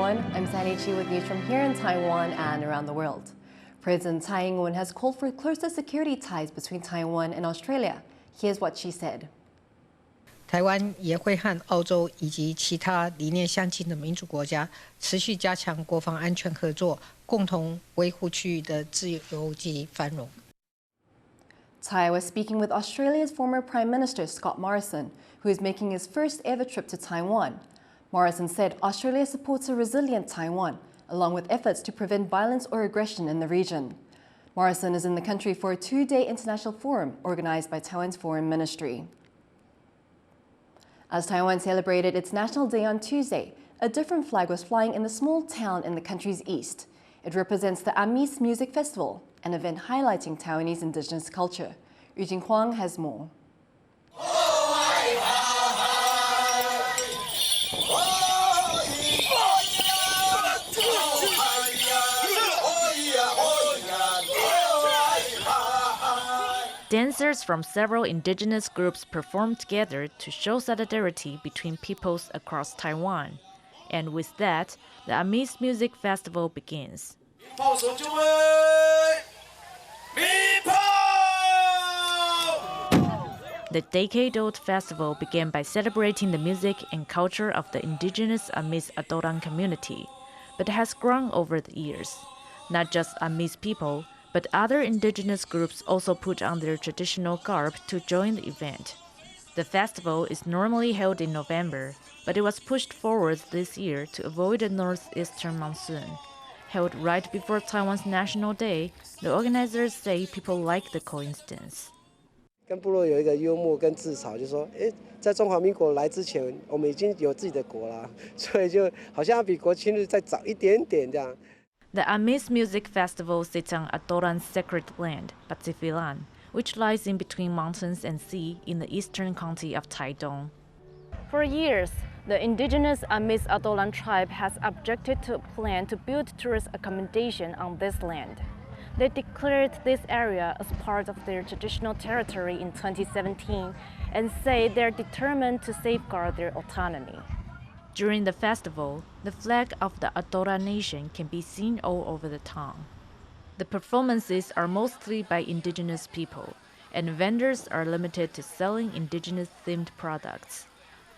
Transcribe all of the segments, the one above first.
everyone. I'm Sandy Chi with news from here in Taiwan and around the world. President Tsai has called for closer security ties between Taiwan and Australia. Here's what she said. 台湾也会和澳洲以及其他理念相近的民主国家持续加强国防安全合作，共同维护区域的自由及繁荣。 Tsai was speaking with Australia's former Prime Minister Scott Morrison, who is making his first ever trip to Taiwan. Morrison said Australia supports a resilient Taiwan, along with efforts to prevent violence or aggression in the region. Morrison is in the country for a two-day international forum organized by Taiwan's Foreign Ministry. As Taiwan celebrated its National Day on Tuesday, a different flag was flying in the small town in the country's east. It represents the Amis Music Festival, an event highlighting Taiwanese indigenous culture. Yu Jing Huang has more. Dancers from several indigenous groups performed together to show solidarity between peoples across Taiwan. And with that, the Amis Music Festival begins. The decade-old festival began by celebrating the music and culture of the indigenous Amis Adoran community, but has grown over the years. Not just Amis people, but other indigenous groups also put on their traditional garb to join the event. The festival is normally held in November, but it was pushed forward this year to avoid a northeastern monsoon. Held right before Taiwan's National Day, the organizers say people like the coincidence. 跟部落有一个幽默跟自嘲，就说，在中华民国来之前，我们已经有自己的国啦，所以就好像要比国庆日再早一点点这样。 The Amis Music Festival sits on Adoran's sacred land, Pacifilan, which lies in between mountains and sea in the eastern county of Taitung. For years, the indigenous Amis Adoran tribe has objected to a plan to build tourist accommodation on this land. They declared this area as part of their traditional territory in 2017 and say they're determined to safeguard their autonomy. During the festival, the flag of the Adora Nation can be seen all over the town. The performances are mostly by indigenous people, and vendors are limited to selling indigenous-themed products.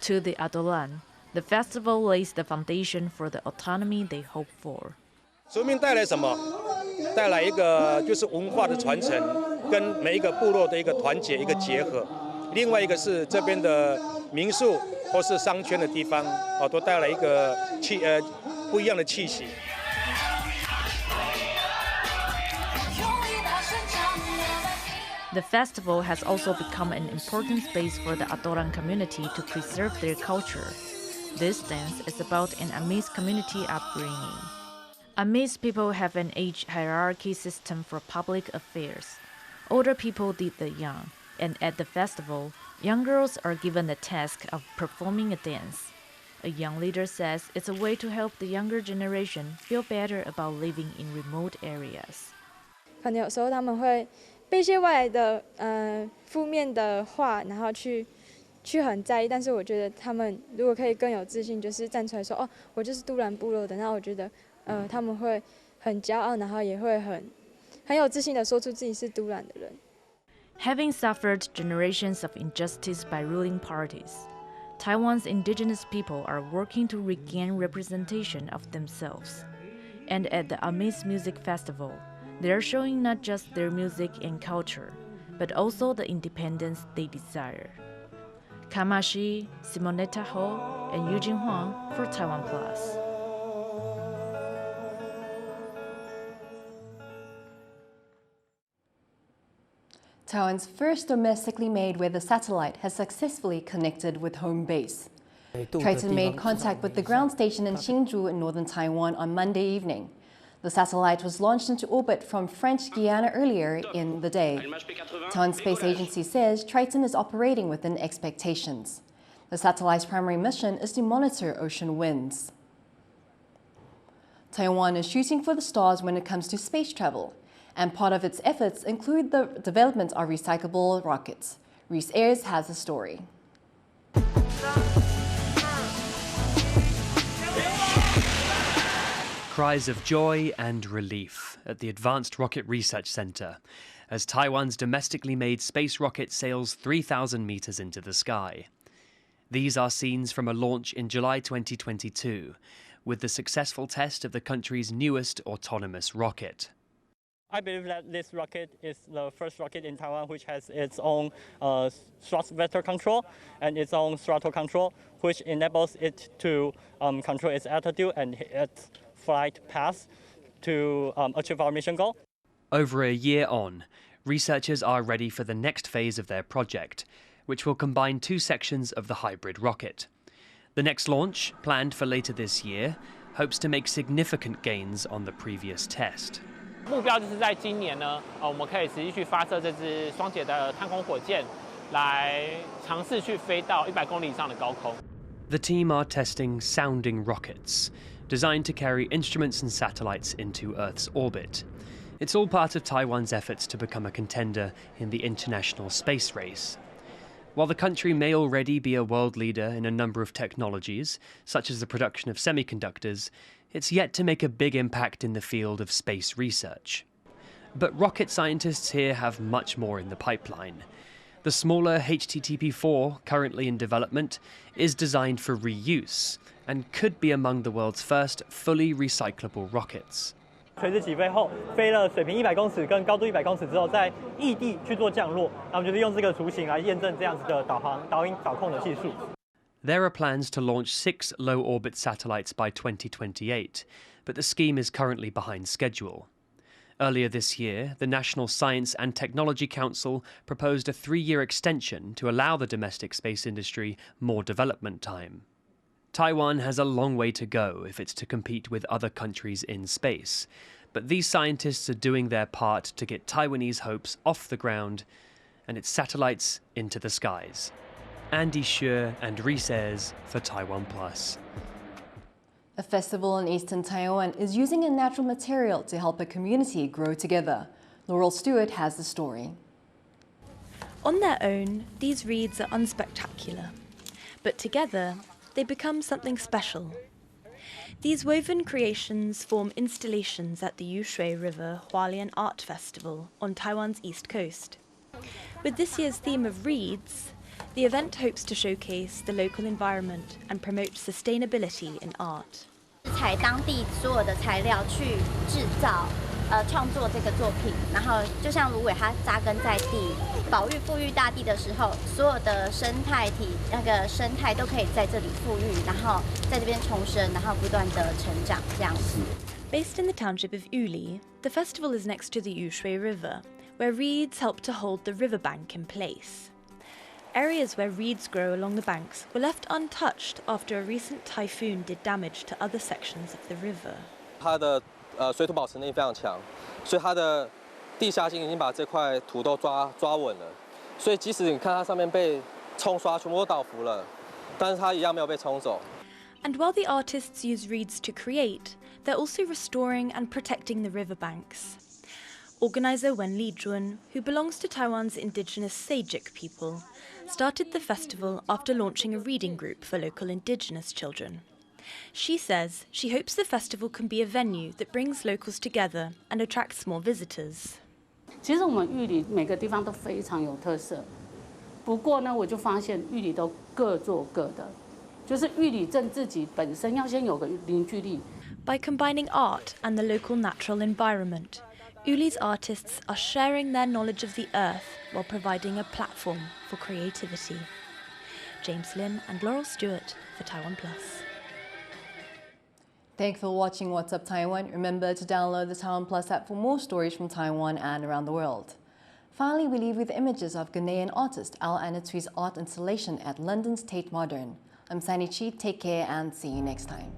To the Adoran, the festival lays the foundation for the autonomy they hope for. 革命带来什么？带来一个就是文化的传承，跟每一个部落的一个团结、一个结合。另外一个是这边的民宿或是商圈的地方，都带来一个不一样的气息。 The festival has also become an important space for the Adoran community to preserve their culture. This dance is about an Amis community upbringing. Amis people have an age hierarchy system for public affairs. Older people lead the young, and at the festival, young girls are given the task of performing a dance. A young leader says it's a way to help the younger generation feel better about living in remote areas. 可能有时候他们会被一些外来的负面的话，然后去很在意。但是我觉得他们如果可以更有自信，就是站出来说，哦，我就是都兰部落的，那我觉得他们会很骄傲，然后也会很有自信的说出自己是都兰的人。 Having suffered generations of injustice by ruling parties, Taiwan's indigenous people are working to regain representation of themselves. And at the Amis Music Festival, they are showing not just their music and culture, but also the independence they desire. Kamashi, Simonetta Ho, and Yu Jing Huang for TaiwanPlus. Taiwan's first domestically made weather satellite has successfully connected with home base. Triton made contact with the ground station in Hsinchu in northern Taiwan on Monday evening. The satellite was launched into orbit from French Guiana earlier in the day. Taiwan Space Agency says Triton is operating within expectations. The satellite's primary mission is to monitor ocean winds. Taiwan is shooting for the stars when it comes to space travel, and part of its efforts include the development of reusable rockets. Reese Ayers has the story. cries of joy and relief at the Advanced Rocket Research Center as Taiwan's domestically made space rocket sails 3,000 meters into the sky. These are scenes from a launch in July 2022, with the successful test of the country's newest autonomous rocket. I believe that this rocket is the first rocket in Taiwan which has its own thrust vector control and its own throttle control, which enables it to control its altitude and its flight path to achieve our mission goal. Over a year on, researchers are ready for the next phase of their project, which will combine two sections of the hybrid rocket. The next launch, planned for later this year, hopes to make significant gains on the previous test. 目标就是在今年呢，我们可以实际去发射这支双节的探空火箭，来尝试去飞到100公里以上的高空。The team are testing sounding rockets, designed to carry instruments and satellites into Earth's orbit. It's all part of Taiwan's efforts to become a contender in the international space race. While the country may already be a world leader in a number of technologies, such as the production of semiconductors, it's yet to make a big impact in the field of space research. But rocket scientists here have much more in the pipeline. The smaller HTTP-4, currently in development, is designed for reuse and could be among the world's first fully recyclable rockets. 垂直起飞后，飞了水平100公尺跟高度100公尺之后，在异地去做降落，那我们就是用这个雏形来验证这样子的导引导控的系数。 There are plans to launch 6 low-orbit satellites by 2028, but the scheme is currently behind schedule. Earlier this year, the National Science and Technology Council proposed a 3-year extension to allow the domestic space industry more development time. Taiwan has a long way to go if it's to compete with other countries in space, but these scientists are doing their part to get Taiwanese hopes off the ground and its satellites into the skies. Andy Xue and Rees for TaiwanPlus. A festival in eastern Taiwan is using a natural material to help a community grow together. Laurel Stewart has the story. On their own, these reeds are unspectacular, but together they become something special. These woven creations form installations at the Yushui River Hualien Art Festival on Taiwan's east coast. With this year's theme of reeds, the event hopes to showcase the local environment and promote sustainability in art. 采当地所有的材料去制造，创作这个作品，然后就像芦苇它扎根在地，保育富裕大地的时候，所有的生态体那个生态都可以在这里富裕，然后在这边重生，然后不断的成长这样子。Based in the township of Yuli, the festival is next to the Yushui River, where reeds help to hold the riverbank in place. Areas where reeds grow along the banks were left untouched after a recent typhoon did damage to other sections of the river. 它的水土保持能力非常强，所以它的地下茎已经把这块土都抓稳了。所以即使你看它上面被冲刷，全部都倒伏了，但是它一样没有被冲走。 And while the artists use reeds to create, they're also restoring and protecting the riverbanks. Organizer Wen Lijun, who belongs to Taiwan's Indigenous Sajik people, started the festival after launching a reading group for local Indigenous children. She says she hopes the festival can be a venue that brings locals together and attracts more visitors. 其实我们玉里每个地方都非常有特色，不过呢，我就发现玉里都各做各的，就是玉里镇自己本身要先有个凝聚力。 By combining art and the local natural environment, Uli's artists are sharing their knowledge of the earth while providing a platform for creativity. James Lin and Laurel Stewart for TaiwanPlus. Thanks for watching What's Up Taiwan. Remember to download the TaiwanPlus app for more stories from Taiwan and around the world. Finally, we leave with images of Ghanaian artist Al Anatui's art installation at London's Tate Modern. I'm Sani Chi. Take care and see you next time.